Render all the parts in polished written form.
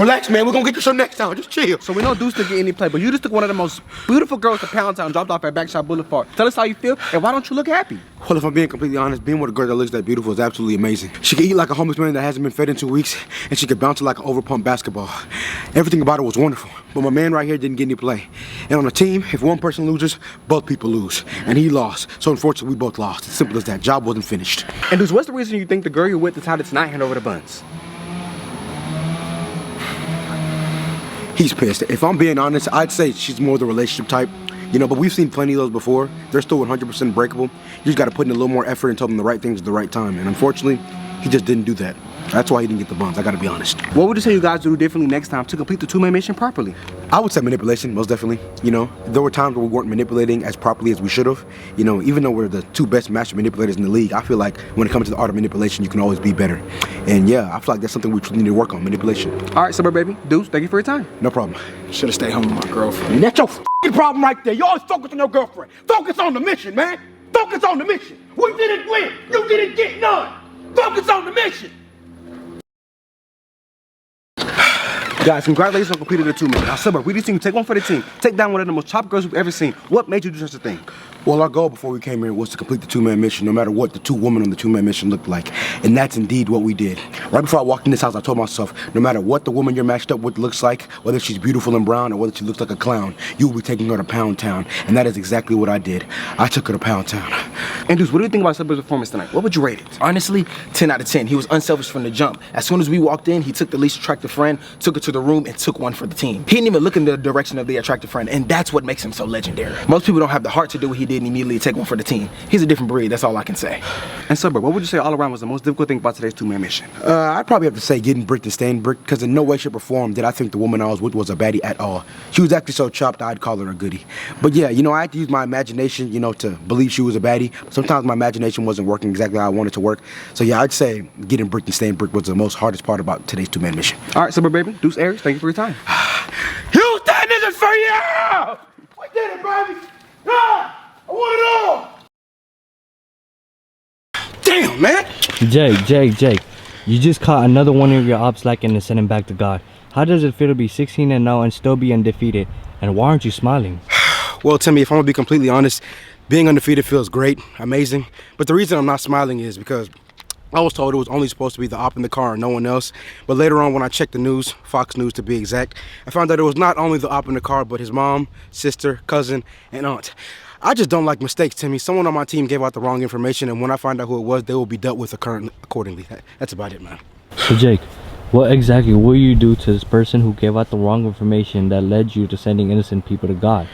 Relax, man. We're gonna get you some next time. Just chill. So we know Deuce didn't get any play, but you just took one of the most beautiful girls to Pound Town and dropped off at Backshot Boulevard. Tell us how you feel, and why don't you look happy? Well, if I'm being completely honest, being with a girl that looks that beautiful is absolutely amazing. She can eat like a homeless man that hasn't been fed in 2 weeks, and she can bounce it like an overpumped basketball. Everything about it was wonderful, but my man right here didn't get any play. And on a team, if one person loses, both people lose. And he lost, so unfortunately we both lost. As simple as that. Job wasn't finished. And Deuce, what's the reason you think the girl you're with decided to not hand over the buns? He's pissed. If I'm being honest, I'd say she's more the relationship type. You know, but we've seen plenty of those before. They're still 100% breakable. You just got to put in a little more effort and tell them the right things at the right time. And unfortunately, he just didn't do that. That's why he didn't get the buns, I gotta be honest. What would you say you guys do differently next time to complete the two-man mission properly? I would say manipulation, most definitely. You know, there were times where we weren't manipulating as properly as we should have. You know, even though we're the two best master manipulators in the league, I feel like when it comes to the art of manipulation, you can always be better. And yeah, I feel like that's something we truly need to work on, manipulation. All right, Suburb baby. Deuce, thank you for your time. No problem. Should have stayed home with my girlfriend. And that's your f***ing problem right there. You always focus on your girlfriend. Focus on the mission, man. Focus on the mission. We didn't win. You didn't get none. Focus on the mission. Guys, congratulations on completing the two-man. Now, Suburb, we just seen you take one for the team. Take down one of the most top girls we've ever seen. What made you do such a thing? Well, our goal before we came here was to complete the two-man mission, no matter what the two women on the two-man mission looked like. And that's indeed what we did. Right before I walked in this house, I told myself, no matter what the woman you're matched up with looks like, whether she's beautiful and brown or whether she looks like a clown, you will be taking her to Pound Town. And that is exactly what I did. I took her to Pound Town. And Deuce, what do you think about Suburb's performance tonight? What would you rate it? Honestly, 10 out of 10. He was unselfish from the jump. As soon as we walked in, he took the least attractive friend, took her to the room, and took one for the team. He didn't even look in the direction of the attractive friend, and that's what makes him so legendary. Most people don't have the heart to do what he did and immediately take one for the team. He's a different breed, that's all I can say. And Suburb, what would you say all around was the most difficult thing about today's two-man mission? I'd probably have to say getting bricked and staying bricked, because in no way, shape, or form did I think the woman I was with was a baddie at all. She was actually so chopped, I'd call her a goodie. But yeah, you know, I had to use my imagination, you know, to believe she was a baddie. Sometimes my imagination wasn't working exactly how I wanted to work. So yeah, I'd say getting bricked and staying bricked was the most hardest part about today's two-man mission. All right, Suburb baby, Deuce Aries, thank you for your time. Houston, this is for you! We did it, baby! Yeah! I want it all! Damn, man! Jake, you just caught another one of your ops lacking and sent him back to God. How does it feel to be 16-0 and still be undefeated? And why aren't you smiling? Well, Timmy, if I'm gonna be completely honest, being undefeated feels great, amazing. But the reason I'm not smiling is because I was told it was only supposed to be the op in the car and no one else. But later on, when I checked the news, Fox News to be exact, I found that it was not only the op in the car, but his mom, sister, cousin, and aunt. I just don't like mistakes, Timmy. Someone on my team gave out the wrong information, and when I find out who it was, they will be dealt with accordingly. That's about it, man. So Jake, what exactly will you do to this person who gave out the wrong information that led you to sending innocent people to God?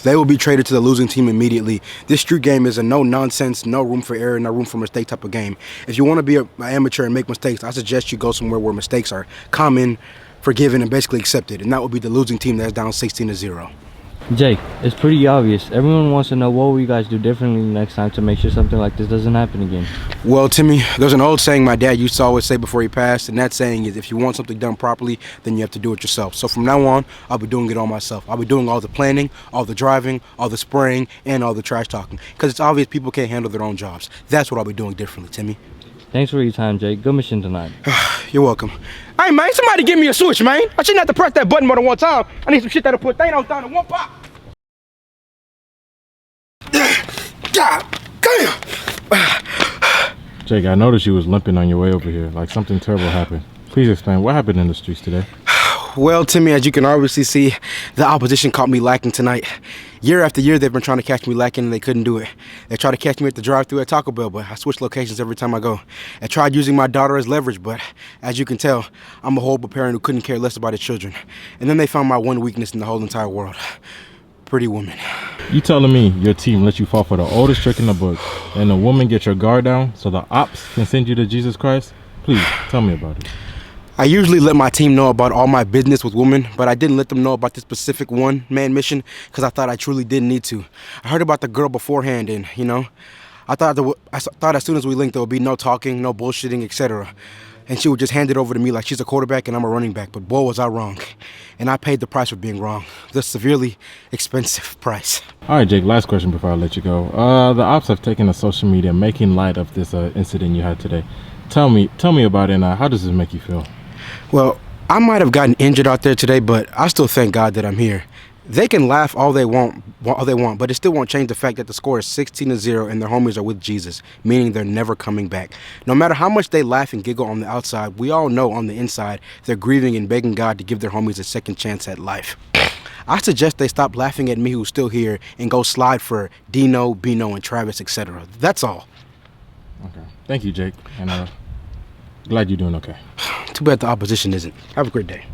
They will be traded to the losing team immediately. This street game is a no-nonsense, no room for error, no room for mistake type of game. If you want to be an amateur and make mistakes, I suggest you go somewhere where mistakes are common, forgiven, and basically accepted. And that would be the losing team that's down 16-0. Jake, it's pretty obvious. Everyone wants to know what will you guys do differently next time to make sure something like this doesn't happen again. Well, Timmy, there's an old saying my dad used to always say before he passed, and that saying is if you want something done properly, then you have to do it yourself. So from now on, I'll be doing it all myself. I'll be doing all the planning, all the driving, all the spraying, and all the trash talking. Because it's obvious people can't handle their own jobs. That's what I'll be doing differently, Timmy. Thanks for your time, Jake. Good mission tonight. You're welcome. Hey, man, somebody give me a switch, man. I shouldn't have to press that button more than one time. I need some shit that'll put Thanos down in one pop. God damn! Jake, I noticed you was limping on your way over here, like something terrible happened. Please explain, what happened in the streets today? Well, Timmy, as you can obviously see, the opposition caught me lacking tonight. Year after year, they've been trying to catch me lacking and they couldn't do it. They tried to catch me at the drive-thru at Taco Bell, but I switch locations every time I go. I tried using my daughter as leverage, but as you can tell, I'm a horrible parent who couldn't care less about his children. And then they found my one weakness in the whole entire world. Pretty woman. You telling me your team let you fall for the oldest trick in the book and the woman get your guard down so the ops can send you to Jesus Christ? Please, tell me about it. I usually let my team know about all my business with women, but I didn't let them know about this specific one-man mission because I thought I truly didn't need to. I heard about the girl beforehand and, you know, I thought as soon as we linked there would be no talking, no bullshitting, etc. And she would just hand it over to me like she's a quarterback and I'm a running back. But boy, was I wrong. And I paid the price for being wrong. The severely expensive price. All right, Jake, last question before I let you go. The ops have taken to social media making light of this incident you had today. Tell me about it and how does this make you feel? Well, I might have gotten injured out there today, but I still thank God that I'm here. They can laugh all they want, but it still won't change the fact that the score is 16-0 and their homies are with Jesus, meaning they're never coming back. No matter how much they laugh and giggle on the outside, we all know on the inside they're grieving and begging God to give their homies a second chance at life. I suggest they stop laughing at me who's still here and go slide for Dino, Bino, and Travis, etc. That's all. Okay. Thank you, Jake. And glad you're doing okay. Too bad the opposition isn't. Have a great day.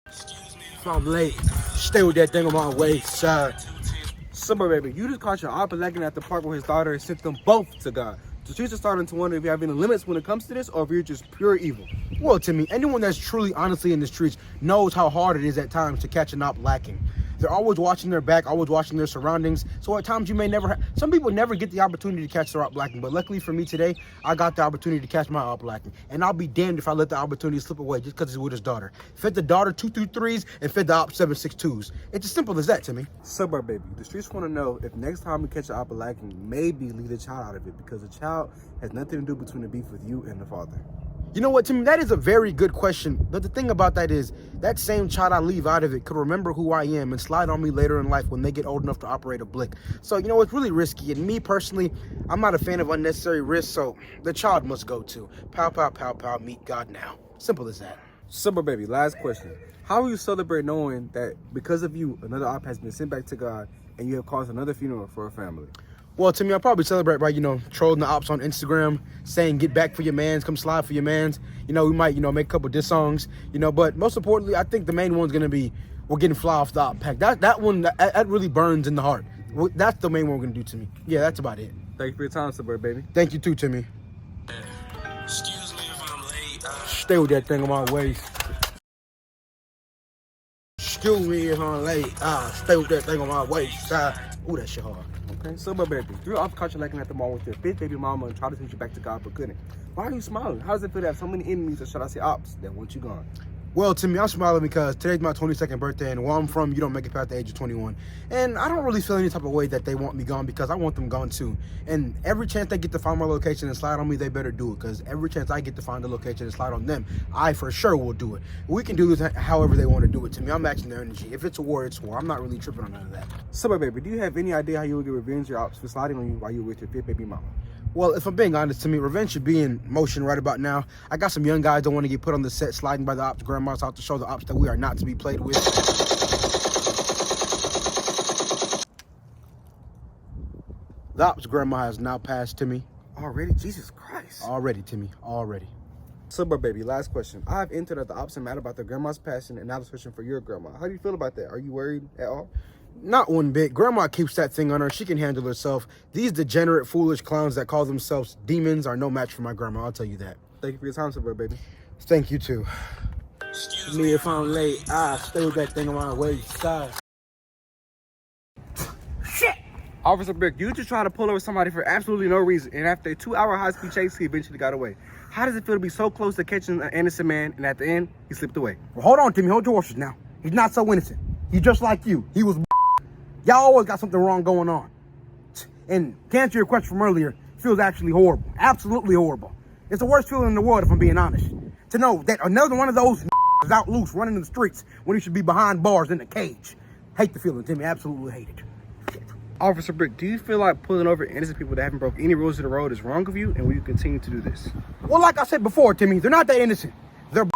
If I'm late, stay with that thing on my waist. Suburb, baby, you just caught your op electing at the park with his daughter and sent them both to God. So she's just starting to wonder if you have any limits when it comes to this, or if you're just pure evil. Well, Timmy, anyone that's truly honestly in the streets knows how hard it is at times to catch an op lacking. They're always watching their back, always watching their surroundings. So at times you may never, some people never get the opportunity to catch their op lacking. But luckily for me today, I got the opportunity to catch my op lacking. And I'll be damned if I let the opportunity slip away just because it's with his daughter. Fed the daughter 2-3s and fed the op 7-6-2s. It's as simple as that, Timmy. Suburb, baby, the streets want to know if next time we catch an op lacking, maybe leave the child out of it, because the child has nothing to do between the beef with you and the father. You know what, Timmy? That is a very good question. But the thing about that is, that same child I leave out of it could remember who I am and slide on me later in life when they get old enough to operate a blick. So, you know, it's really risky. And me personally, I'm not a fan of unnecessary risk, so the child must go too. Pow, pow, pow, pow, meet God now. Simple as that. Suburb, baby, last question. How will you celebrate knowing that because of you, another op has been sent back to God and you have caused another funeral for a family? Well, Timmy, I'll probably celebrate by, trolling the ops on Instagram, saying get back for your mans, come slide for your mans. We might, make a couple diss songs, but most importantly, I think the main one's going to be we're getting fly off the op pack. That one, that really burns in the heart. That's the main one we're going to do, Timmy. Yeah, that's about it. Thank you for your time, Suburb, baby. Thank you too, Timmy. Excuse me if I'm late. Stay with that thing on my waist. Excuse me if I'm late. Stay with that thing on my waist. Ooh, that shit hard. Okay, Suburb, baby, three ops caught you lacking at the mall with your fifth baby mama and tried to send you back to God but couldn't. Why are you smiling? How does it feel to have so many enemies, or should I say ops, that want you gone? Well, Timmy, I'm smiling because today's my 22nd birthday, and where I'm from, you don't make it past the age of 21. And I don't really feel any type of way that they want me gone, because I want them gone too. And every chance they get to find my location and slide on me, they better do it, because every chance I get to find the location and slide on them, I for sure will do it. We can do this however they want to do it, Timmy. I'm matching their energy. If it's a war, it's war. I'm not really tripping on none of that. Suburb, baby, do you have any idea how you will get revenge your ops for sliding on you while you were with your fifth baby mama? Well, if I'm being honest, Timmy, revenge should be in motion right about now. I got some young guys that want to get put on the set sliding by the ops grandma's house to show the ops that we are not to be played with. The ops grandma has now passed, Timmy. Already? Jesus Christ. Already, Timmy, already. Suburb, baby, last question. I have entered at the ops and mad about their grandma's passing, and now the question for your grandma. How do you feel about that? Are you worried at all? Not one bit. Grandma keeps that thing on her. She can handle herself. These degenerate, foolish clowns that call themselves demons are no match for my grandma, I'll tell you that. Thank you for your time, Suburb, baby. Thank you, too. Excuse me if I'm late. Stay with that thing on my waist. Shit! Officer Brick, you just trying to pull over somebody for absolutely no reason, and after a 2-hour high-speed chase, he eventually got away. How does it feel to be so close to catching an innocent man, and at the end, he slipped away? Well, hold on, Timmy. Hold your horses now. He's not so innocent. He's just like you. He was Y'all always got something wrong going on. And to answer your question from earlier, it feels actually horrible. Absolutely horrible. It's the worst feeling in the world, if I'm being honest. To know that another one of those is out loose running in the streets when he should be behind bars in a cage. Hate the feeling, Timmy. Absolutely hate it. Shit. Officer Brick, do you feel like pulling over innocent people that haven't broke any rules of the road is wrong of you, and will you continue to do this? Well, like I said before, Timmy, they're not that innocent. They're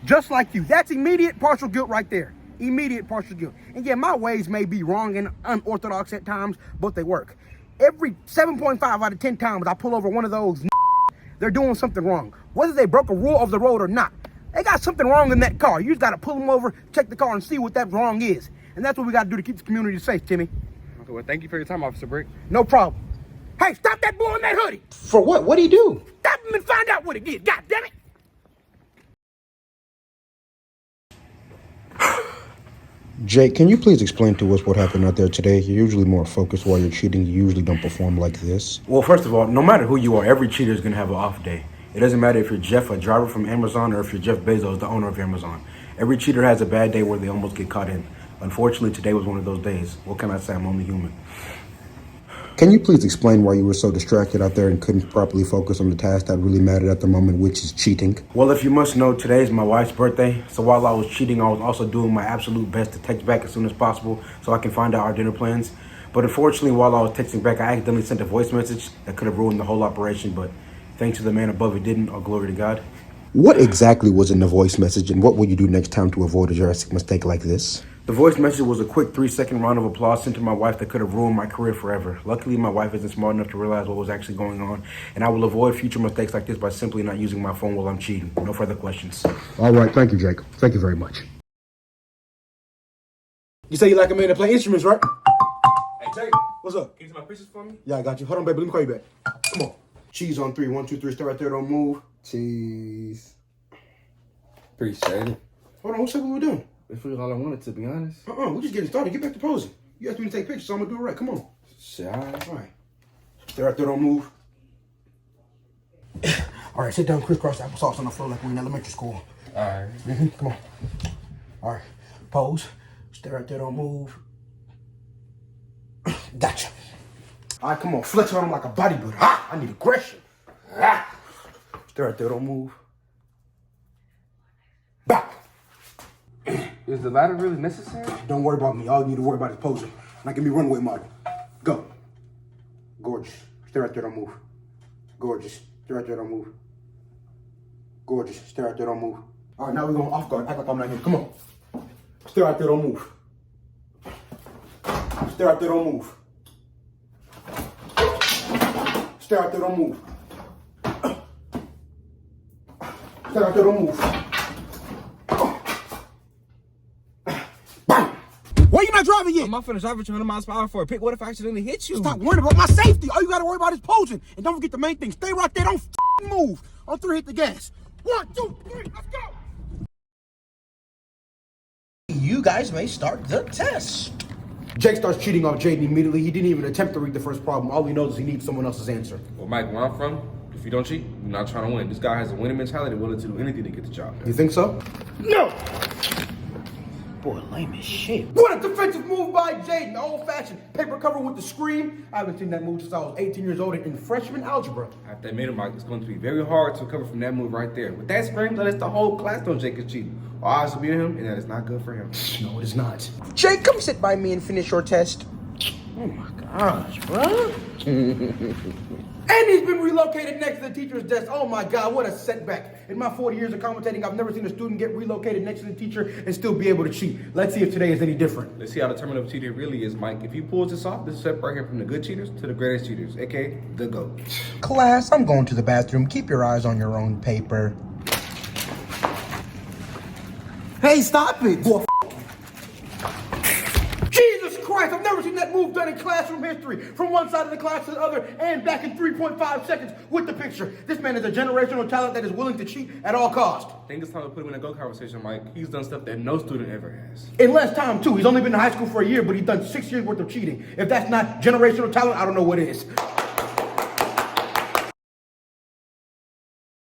just like you. That's immediate partial guilt right there. Immediate partial guilt. And yeah, my ways may be wrong and unorthodox at times, but they work. Every 7.5 out of 10 times I pull over one of those, they're doing something wrong. Whether they broke a rule of the road or not, they got something wrong in that car. You just got to pull them over, check the car, and see what that wrong is. And that's what we got to do to keep the community safe, Timmy. Okay, well, thank you for your time, Officer Brick. No problem. Hey, stop that boy in that hoodie. For what? What'd he do? Stop him and find out what it is. God damn it. Jake, can you please explain to us what happened out there today? You're usually more focused while you're cheating. You usually don't perform like this. Well, first of all, no matter who you are, every cheater is going to have an off day. It doesn't matter if you're Jeff, a driver from Amazon, or if you're Jeff Bezos, the owner of Amazon. Every cheater has a bad day where they almost get caught in. Unfortunately, today was one of those days. What can I say? I'm only human. Can you please explain why you were so distracted out there and couldn't properly focus on the task that really mattered at the moment, which is cheating? Well, if you must know, today is my wife's birthday. So while I was cheating, I was also doing my absolute best to text back as soon as possible so I can find out our dinner plans. But unfortunately, while I was texting back, I accidentally sent a voice message that could have ruined the whole operation. But thanks to the man above, it didn't. All glory to God. What exactly was in the voice message, and what will you do next time to avoid a drastic mistake like this? The voice message was a quick 3-second round of applause sent to my wife that could have ruined my career forever. Luckily, my wife isn't smart enough to realize what was actually going on, and I will avoid future mistakes like this by simply not using my phone while I'm cheating. No further questions. All right, thank you, Jake. Thank you very much. You say you like a man to play instruments, right? Hey, Jake, What's up? can you take my pictures for me? Yeah, I got you. Hold on, baby. Let me call you back. Come on. Cheese on 3. 1, 2, 3. Stay right there. Don't move. Cheese. Appreciate it. Hold on. What's up? What we doing? That's really all I wanted, to be honest. We're just getting started. Get back to posing. You asked me to take pictures, so I'm gonna do it right. Come on. Shit, all right. All right. Stay right there. Don't move. All right. Sit down. Crisscross applesauce on the floor like we're in elementary school. All right. Come on. All right. Pose. Stay right there. Don't move. Gotcha. All right. Come on. Flex on him like a bodybuilder. Ah, I need aggression. Ah. Stay right there. Don't move. Back. Is the ladder really necessary? Don't worry about me. All you need to worry about is posing. Now give me runway model. Go. Gorgeous. Stay right there, don't move. Gorgeous. Stay right there, don't move. Gorgeous. Stay right there, don't move. All right, now we're going off guard. Act like I'm not here. Come on. Stay right there, don't move. Stay right there, don't move. Stay right there, don't move. Stay right there, don't move. Why you not driving yet? I'm not finna drive at 200 miles per hour for a pick. What if I accidentally hit you? Stop worrying about my safety. All you gotta worry about is posing. And don't forget the main thing. Stay right there. Don't move. On 3, hit the gas. 1, 2, 3, let's go. You guys may start the test. Jake starts cheating off Jaden immediately. He didn't even attempt to read the first problem. All he knows is he needs someone else's answer. Well, Mike, where I'm from, if you don't cheat, you're not trying to win. This guy has a winning mentality, willing to do anything to get the job done. You think so? No! Boy, lame as shit. What a defensive move by Jaden. Old-fashioned paper cover with the screen. I haven't seen that move since I was 18 years old in freshman algebra. I have to admit, Mike, it's going to be very hard to recover from that move right there. With that screen, that is the whole class know Jake is cheating. All eyes will be on him, and that is not good for him. No, it is not. Jake, come sit by me and finish your test. Oh my gosh, bro. And he's been relocated next to the teacher's desk. Oh my God, what a setback. In my 40 years of commentating, I've never seen a student get relocated next to the teacher and still be able to cheat. Let's see if today is any different. Let's see how determined of a cheater really is, Mike. If he pulls this off, this will separate him from the good cheaters to the greatest cheaters, aka the GOAT. Class, I'm going to the bathroom. Keep your eyes on your own paper. Hey, stop it. Boy, Jesus Christ, I've never seen that move done in classroom history. From one side of the class to the other and back in 3.5 seconds with the picture. This man is a generational talent that is willing to cheat at all costs. I think it's time to put him in a GOAT conversation, Mike. He's done stuff that no student ever has. In less time, too. He's only been in high school for a year, but he's done 6 years worth of cheating. If that's not generational talent, I don't know what is.